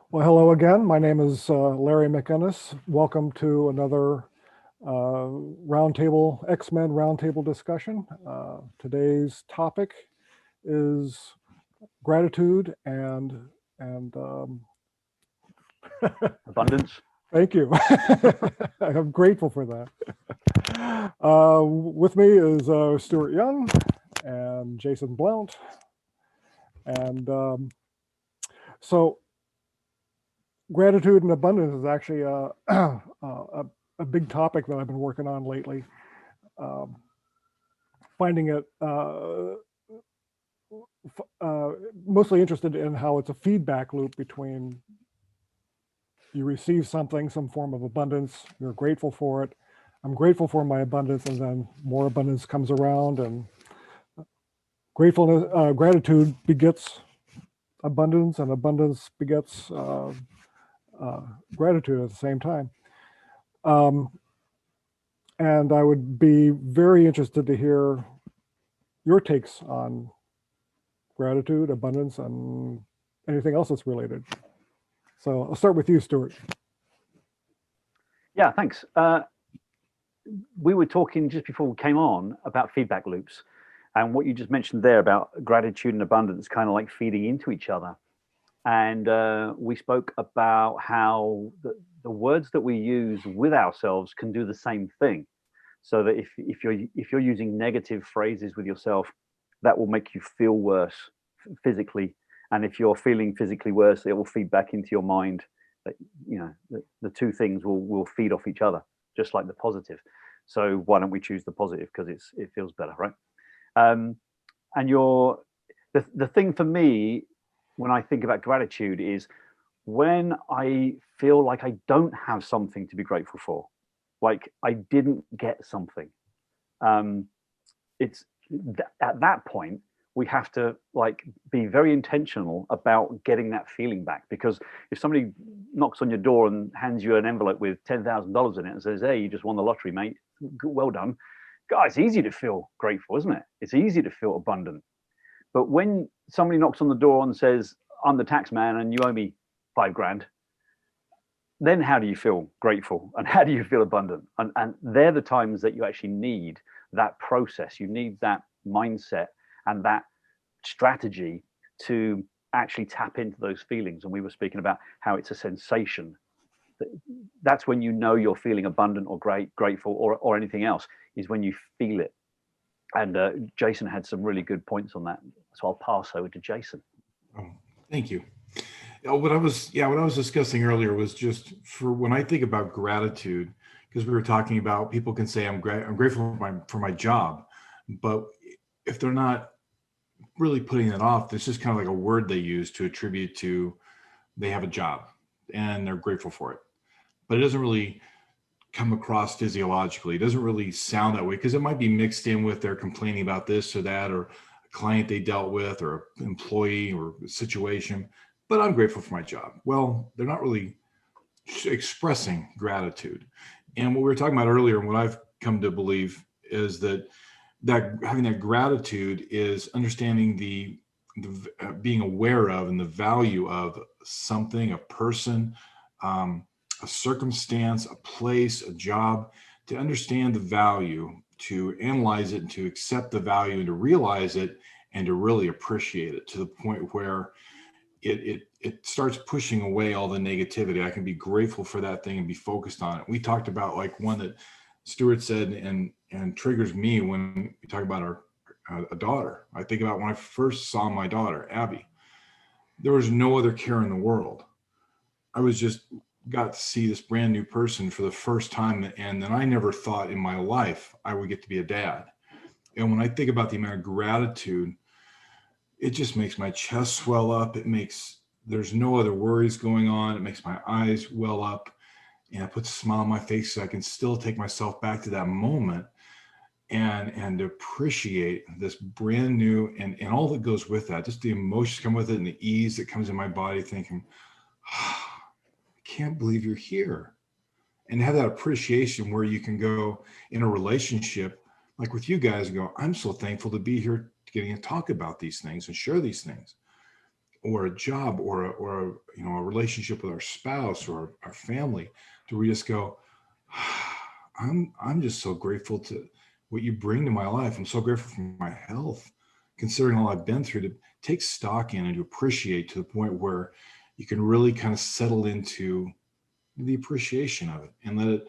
Well, hello again. My name is Larry McInnes. Welcome to another roundtable, X-Men roundtable discussion. Today's topic is gratitude and Abundance. thank you. I'm grateful for that. With me is Stuart Young and Jason Blount. And so gratitude and abundance is actually a big topic that I've been working on lately. Finding it mostly interested in how it's a feedback loop between you receive something, some form of abundance, you're grateful for it. I'm grateful for my abundance, and then more abundance comes around, and gratitude begets abundance, and abundance begets gratitude at the same time. And I would be very interested to hear your takes on gratitude, abundance, and anything else that's related. So I'll start with you, Stuart. Yeah, thanks. We were talking just before we came on about feedback loops, and what you just mentioned there about gratitude and abundance kind of like feeding into each other. And we spoke about how the words that we use with ourselves can do the same thing. So that if you're using negative phrases with yourself, that will make you feel worse physically. And if you're feeling physically worse, it will feed back into your mind. That the two things will feed off each other, just like the positive. So why don't we choose the positive, because it feels better, right? And the thing for me when I think about gratitude is when I feel like I don't have something to be grateful for, like I didn't get something. It's at that point we have to like be very intentional about getting that feeling back, because if somebody knocks on your door and hands you an envelope with $10,000 in it and says, "Hey, you just won the lottery, mate. Well done." Guys, it's easy to feel grateful, isn't it? It's easy to feel abundant. But when somebody knocks on the door and says, "I'm the tax man and you owe me $5,000," then how do you feel grateful and how do you feel abundant? And they're the times that you actually need that process. You need that mindset and that strategy to actually tap into those feelings. And we were speaking about how it's a sensation. That's when you know you're feeling abundant or grateful or anything else, is when you feel it. And Jason had some really good points on that. So I'll pass over to Jason. Oh, thank you. What I was discussing earlier was just for when I think about gratitude, because we were talking about people can say I'm grateful for my job, but if they're not really putting it off, it's just kind of like a word they use to attribute to they have a job and they're grateful for it, but it doesn't really come across physiologically. It doesn't really sound that way because it might be mixed in with they're complaining about this or that, or a client they dealt with, or an employee or a situation. But I'm grateful for my job. Well, they're not really expressing gratitude. And what we were talking about earlier, and what I've come to believe is that having that gratitude is understanding the being aware of and the value of something, a person, a circumstance, a place, a job, to understand the value, to analyze it and to accept the value and to realize it and to really appreciate it to the point where it starts pushing away all the negativity. I can be grateful for that thing and be focused on it. We talked about like one that Stuart said and triggers me when we talk about a daughter. I think about when I first saw my daughter, Abby. There was no other care in the world. I was just got to see this brand new person for the first time. And then I never thought in my life I would get to be a dad. And when I think about the amount of gratitude, it just makes my chest swell up. There's no other worries going on. It makes my eyes well up and it puts a smile on my face so I can still take myself back to that moment and appreciate this brand new and all that goes with that, just the emotions come with it and the ease that comes in my body, thinking, I can't believe you're here. And have that appreciation where you can go in a relationship like with you guys and go, I'm so thankful to be here getting to talk about these things and share these things. or a job or a, you know, a relationship with our spouse or our family, to we just go, I'm just so grateful to what you bring to my life. I'm so grateful for my health, considering all I've been through, to take stock in and to appreciate to the point where you can really kind of settle into the appreciation of it, and let it,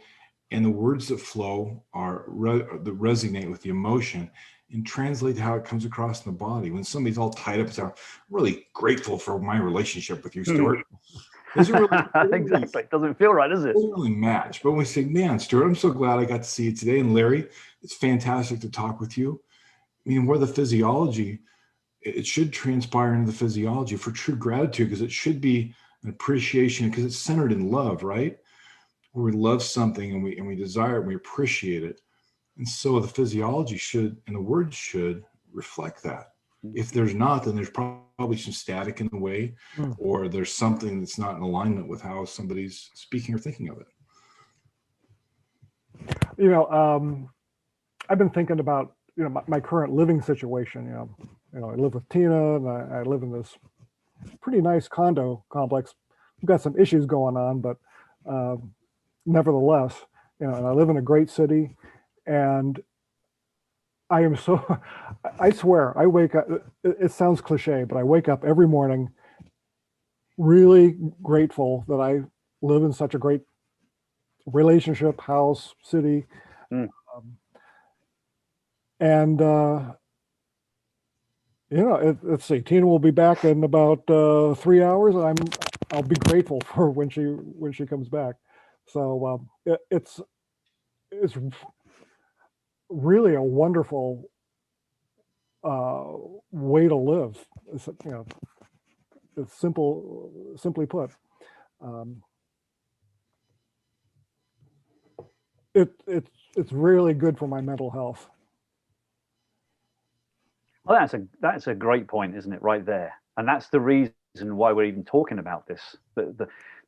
and the words that flow are that resonate with the emotion, and translate how it comes across in the body. When somebody's all tied up, so I'm really grateful for my relationship with you, Stuart. Doesn't really, Exactly. It doesn't feel right, does it? doesn't really match. But when we say, man, Stuart, I'm so glad I got to see you today. And Larry, it's fantastic to talk with you. I mean, where the physiology, it should transpire into the physiology for true gratitude, because it should be an appreciation, because it's centered in love, right? Where we love something and we desire it and we appreciate it. And so the physiology should, and the words should reflect that. If there's not, then there's probably some static in the way, or there's something that's not in alignment with how somebody's speaking or thinking of it. You know, I've been thinking about, you know, my current living situation. You know, I live with Tina, and I live in this pretty nice condo complex. We've got some issues going on, but nevertheless, you know, and I live in a great city, and I am so, I swear, I wake up, it sounds cliche, but I wake up every morning really grateful that I live in such a great relationship, house, city. And, you know, let's see, Tina will be back in about 3 hours, and I'll be grateful for when she comes back. So it's really a wonderful way to live. It's, you know, it's simply put. It's really good for my mental health. Well, that's a great point, isn't it, right there? And that's the reason why we're even talking about this.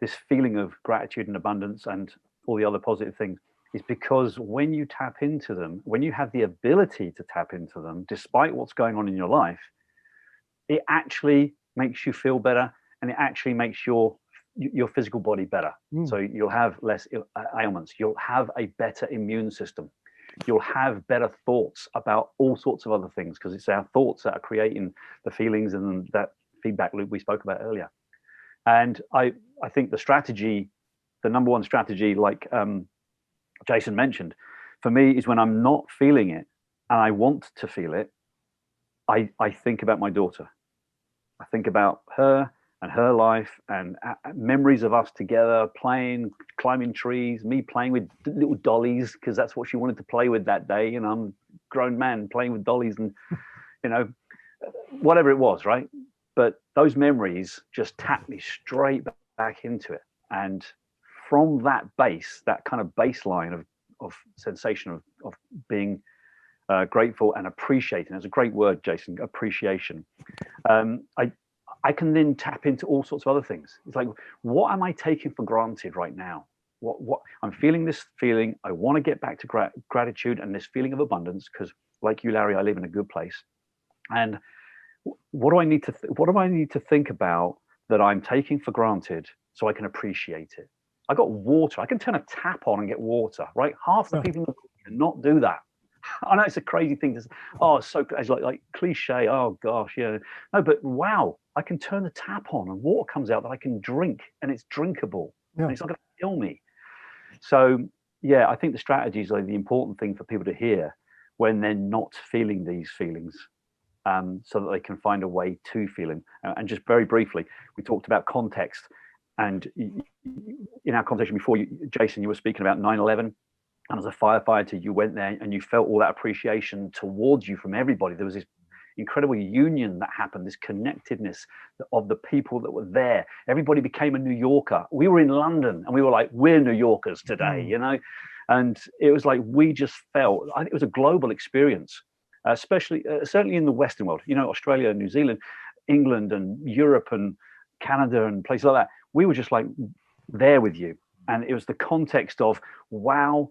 This feeling of gratitude and abundance and all the other positive things is because when you tap into them, when you have the ability to tap into them, despite what's going on in your life, it actually makes you feel better, and it actually makes your physical body better. So you'll have less ailments. You'll have a better immune system. You'll have better thoughts about all sorts of other things, because it's our thoughts that are creating the feelings and that feedback loop we spoke about earlier. And I think the strategy, the number one strategy, like Jason mentioned, for me is when I'm not feeling it and I want to feel it, I think about my daughter. I think about her and her life and memories of us together playing, climbing trees, me playing with little dollies, because that's what she wanted to play with that day. You know, I'm a grown man playing with dollies and, you know, whatever it was, right? But those memories just tap me straight back into it. And from that base, that kind of baseline of sensation of being grateful and appreciating, that's a great word, Jason, appreciation. I can then tap into all sorts of other things. It's like, what am I taking for granted right now? What I'm feeling this feeling. I want to get back to gratitude and this feeling of abundance, because like you, Larry, I live in a good place. And what do I need to think about that I'm taking for granted so I can appreciate it? I got water. I can turn a tap on and get water, right? Half the people in the world cannot do that. I know it's a crazy thing to say. Oh, it's so it's like cliche. Oh gosh, yeah. No, but wow, I can turn the tap on and water comes out that I can drink, and it's drinkable. Yeah. And it's not going to kill me. So yeah, I think the strategy is like the important thing for people to hear when they're not feeling these feelings, so that they can find a way to feeling. And just very briefly, we talked about context, and in our conversation before, Jason, you were speaking about 9/11. And as a firefighter, you went there and you felt all that appreciation towards you from everybody. There was this incredible union that happened, this connectedness of the people that were there. Everybody became a New Yorker. We were in London and we were like, we're New Yorkers today, you know? And it was like, we just felt, I think it was a global experience, especially, certainly in the Western world, you know, Australia, New Zealand, England and Europe and Canada and places like that. We were just like there with you. And it was the context of, wow,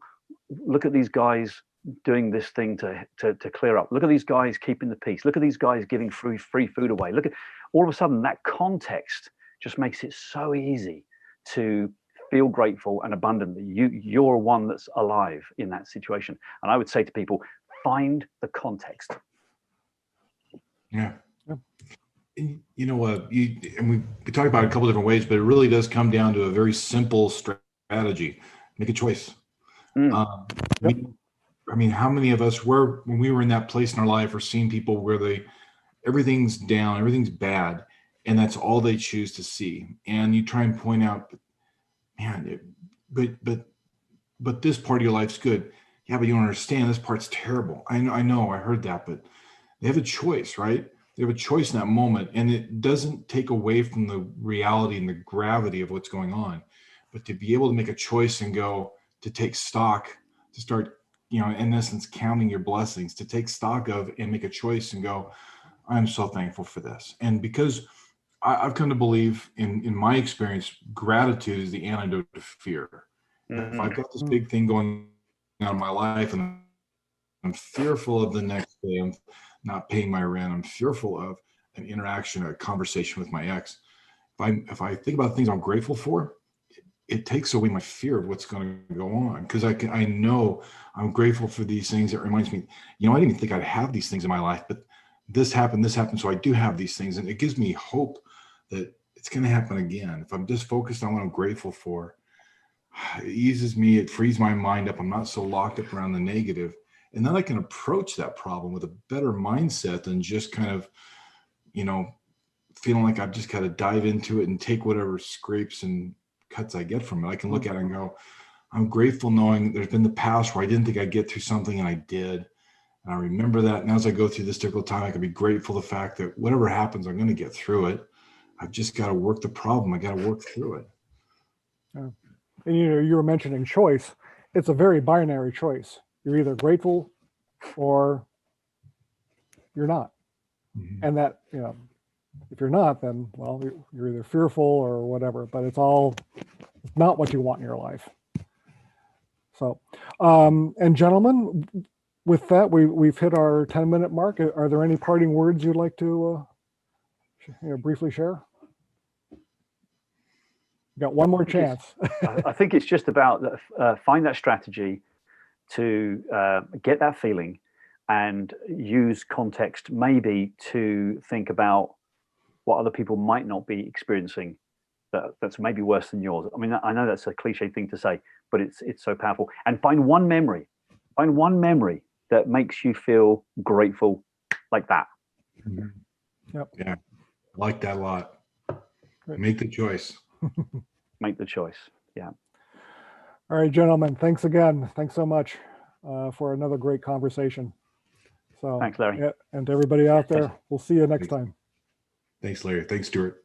look at these guys doing this thing to clear up. Look at these guys keeping the peace. Look at these guys giving free food away. Look at all of a sudden that context just makes it so easy to feel grateful and abundant that you're one that's alive in that situation. And I would say to people, find the context. Yeah. And you know what? We talk about it a couple different ways, but it really does come down to a very simple strategy. Make a choice. I mean, how many of us were, when we were in that place in our life, or seeing people where everything's down, everything's bad, and that's all they choose to see. And you try and point out, man, but this part of your life's good. Yeah, but you don't understand. This part's terrible. I know, I heard that, but they have a choice, right? They have a choice in that moment, and it doesn't take away from the reality and the gravity of what's going on. But to be able to make a choice and go to take stock, to start, in essence, counting your blessings, to take stock of and make a choice and go, I'm so thankful for this. And because I've come to believe, in my experience, gratitude is the antidote to fear. Mm-hmm. If I've got this big thing going on in my life and I'm fearful of the next day, I'm not paying my rent, I'm fearful of an interaction, a conversation with my ex. If I think about things I'm grateful for, it takes away my fear of what's going to go on, because I know I'm grateful for these things. It reminds me, I didn't even think I'd have these things in my life, but this happened, so I do have these things, and it gives me hope that it's going to happen again. If I'm just focused on what I'm grateful for, it eases me, it frees my mind up. I'm not so locked up around the negative, and then I can approach that problem with a better mindset than just kind of, feeling like I've just got to dive into it and take whatever scrapes and cuts I get from it. I can look at it and go, I'm grateful knowing there's been the past where I didn't think I'd get through something and I did. And I remember that. And as I go through this difficult time, I can be grateful the fact that whatever happens, I'm going to get through it. I've just got to work the problem. I got to work through it. And you were mentioning choice. It's a very binary choice. You're either grateful or you're not. Mm-hmm. And that, if you're not, then, well, you're either fearful or whatever, but it's not what you want in your life. So, and gentlemen, with that, we've hit our 10-minute mark. Are there any parting words you'd like to briefly share? You got one more chance. I think it's just about find that strategy to get that feeling, and use context maybe to think about what other people might not be experiencing that's maybe worse than yours. I mean, I know that's a cliche thing to say, but it's so powerful. And find one memory that makes you feel grateful like that. Mm-hmm. Yep. Yeah, I like that a lot. Great. Make the choice. Make the choice. Yeah. All right, gentlemen. Thanks again. Thanks so much for another great conversation. So thanks, Larry. Yeah, and to everybody out there, we'll see you next time. Thanks, Larry. Thanks, Stuart.